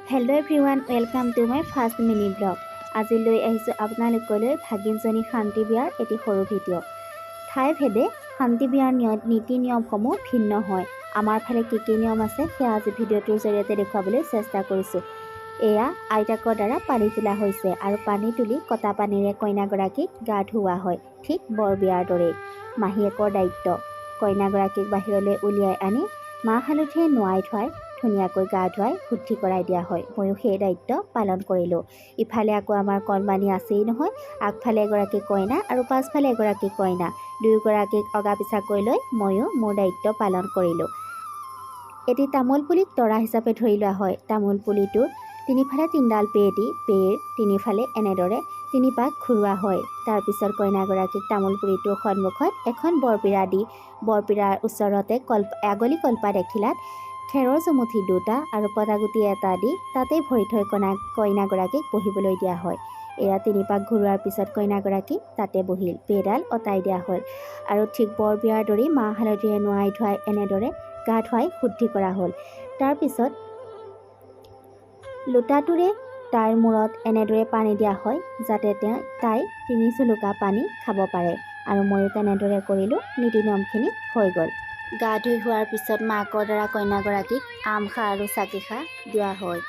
Hello everyone, welcome to my first mini vlog. আজিলৈ আহিছো আপোনালোকলৈ ভাগিনজনী শান্তি বিয়াৰ এটি সৰু ভিডিঅ'। ঠাই ভেদে শান্তি বিয়াৰ নীতি নিয়মসমূহ ভিন্ন হয়। আমাৰ ফালে কি নিয়ম আছে সেয়া আজি ভিডিঅ'টোৰ জৰিয়তে দেখুৱাবলৈ চেষ্টা কৰিছো। এয়া আইতাকৰ দ্বাৰা পানী তোলা হৈছে আৰু পানী তুলি কটা পানীৰে কইনাগৰাকীক গা ধুওৱা হয়। ঠিক বৰ বিয়াৰ দৰে মাহীয়েকৰ দায়িত্ব কইনাগৰাকীক বাহিৰলৈ উলিয়াই আনি মাহ হালধিৰে নোৱাই থোৱাই ধুনীয়াকৈ গা ধুৱাই শুদ্ধি কৰাই দিয়া হয়। ময়ো সেই দায়িত্ব পালন কৰিলোঁ। ইফালে আকৌ আমাৰ কণমানি আছেই নহয়, আগফালে এগৰাকী কইনা আৰু পাছফালে এগৰাকী কইনা, দুয়োগৰাকীক অগা পিছাকৈ লৈ ময়ো মোৰ দায়িত্ব পালন কৰিলোঁ। এটি তামোল পুলিক তৰা হিচাপে ধৰি লোৱা হয়। তামোল পুলিটোৰ তিনিফালে তিনিডাল পেৰ দি পেৰ তিনিফালে এনেদৰে তিনিপাক ঘূৰোৱা হয়। তাৰপিছত কইনাগৰাকীক তামোল পুলিটোৰ সন্মুখত এখন বৰপিৰা দি বৰপিৰাৰ ওচৰতে আগলি কলপাত এখিলাত খেৰৰ চুমুঠি দুটা আৰু পটাগুটি এটা দি তাতেই ভৰি থৈ কইনাগৰাকীক বহিবলৈ দিয়া হয়। এয়া তিনিপাক ঘূৰোৱাৰ পিছত কইনাগৰাকী তাতে বহিল, পেডাল অঁতাই দিয়া হ'ল আৰু ঠিক বৰ বিয়াৰ দৰেই মাহ হালধিৰে নোৱাই ধুৱাই এনেদৰে গা ধুৱাই শুদ্ধি কৰা হ'ল। তাৰপিছত লোটাটোৰে তাইৰ মূৰত এনেদৰে পানী দিয়া হয় যাতে তাই 3 চুলুকা পানী খাব পাৰে আৰু ময়ো তেনেদৰে কৰিলোঁ। নীতি নিয়মখিনি হৈ গ'ল। গা ধুই হোৱাৰ পিছত মাকৰ দ্বাৰা কইনাগৰাকীক আমখা আৰু চাকিখা দিয়া হয়।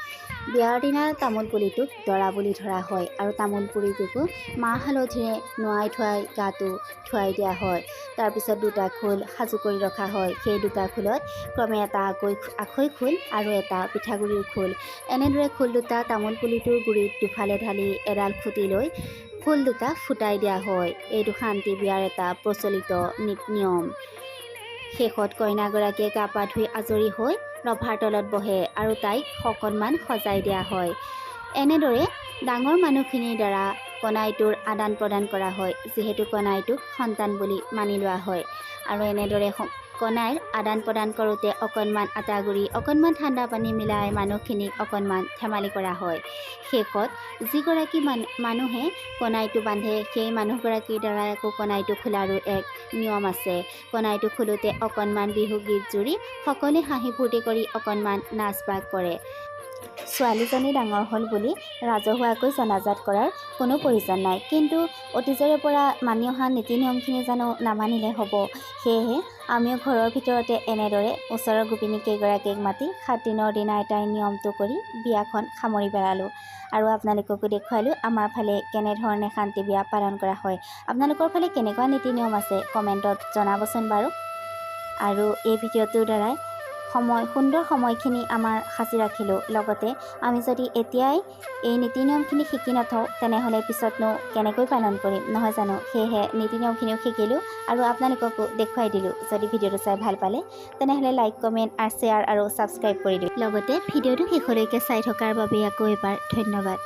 বিয়াৰ দিনা তামোল পুলিটোক দৰা বুলি ধৰা হয় আৰু তামোল পুলিটোকো মাহ হালধিৰে নোৱাই ধুৱাই গাটো ধুৱাই দিয়া হয়। তাৰপিছত দুটা খোল সাজু কৰি ৰখা হয়। সেই দুটা খোলত ক্ৰমে এটা আখৈ খোল আৰু এটা পিঠাগুড়িৰ খোল, এনেদৰে খোল দুটা তামোল পুলিটোৰ গুৰিত দুফালে ঢালি এডাল খুঁটি লৈ খোল দুটা ফুটাই দিয়া হয়। এইটো শান্তি বিয়াৰ এটা প্ৰচলিত নিয়ম। শেষত কইনাগৰাকীয়ে গা পা ধুই আজৰি হৈ ৰভাৰ তলত বহে আৰু তাইক অকণমান সজাই দিয়া হয়। এনেদৰে ডাঙৰ মানুহখিনিৰ দ্বাৰা কণাইটোৰ আদান প্ৰদান কৰা হয়, যিহেতু কণাইটোক সন্তান বুলি মানি লোৱা হয়। আৰু এনেদৰে কণাইৰ আদান প্ৰদান কৰোঁতে অকণমান আটাগুৰি অকণমান ঠাণ্ডা পানী মিলাই মানুহখিনিক অকণমান ধেমালি কৰা হয়। শেষত যিগৰাকী মানুহে কণাইটো বান্ধে সেই মানুহগৰাকীৰ দ্বাৰাই আকৌ কণাইটো খোলাৰো এক নিয়ম আছে। কণাইটো খোলোতে অকণমান বিহু গীত জুৰি সকলোৱে হাঁহি ফূৰ্তি কৰি অকণমান নাচ বাগ কৰে। ছোৱালীজনী ডাঙৰ হ'ল বুলি ৰাজহুৱাকৈ জনাজাত কৰাৰ কোনো প্ৰয়োজন নাই, কিন্তু অতীজৰে পৰা মানি অহা নীতি নিয়মখিনি জানো নামানিলে হ'ব। সেয়েহে আমিও ঘৰৰ ভিতৰতে এনেদৰে ওচৰৰ গোপিনী কেইগৰাকীক মাতি 7 দিনৰ দিনাই তাইৰ নিয়মটো কৰি বিয়াখন সামৰি পেলালোঁ আৰু আপোনালোককো দেখুৱালোঁ আমাৰ ফালে কেনেধৰণে শান্তি বিয়া পালন কৰা হয়। আপোনালোকৰ ফালে কেনেকুৱা নীতি নিয়ম আছে কমেণ্টত জনাবচোন বাৰু। আৰু এই ভিডিঅ'টোৰ দ্বাৰাই সুন্দৰ সময়খিনি আমাৰ সাঁচি ৰাখিলোঁ। লগতে আমি যদি এতিয়াই এই নীতি নিয়মখিনি শিকি নথওঁ তেনেহ'লে পিছতনো কেনেকৈ পালন কৰিম নহয় জানো। সেয়েহে নীতি নিয়মখিনিও শিকিলোঁ আৰু আপোনালোককো দেখুৱাই দিলোঁ। যদি ভিডিঅ'টো চাই ভাল পালে তেনেহ'লে লাইক কমেণ্ট আৰু শ্বেয়াৰ আৰু ছাবস্ক্ৰাইব কৰি দিওঁ। লগতে ভিডিঅ'টো শেষলৈকে চাই থকাৰ বাবে আকৌ এবাৰ ধন্যবাদ।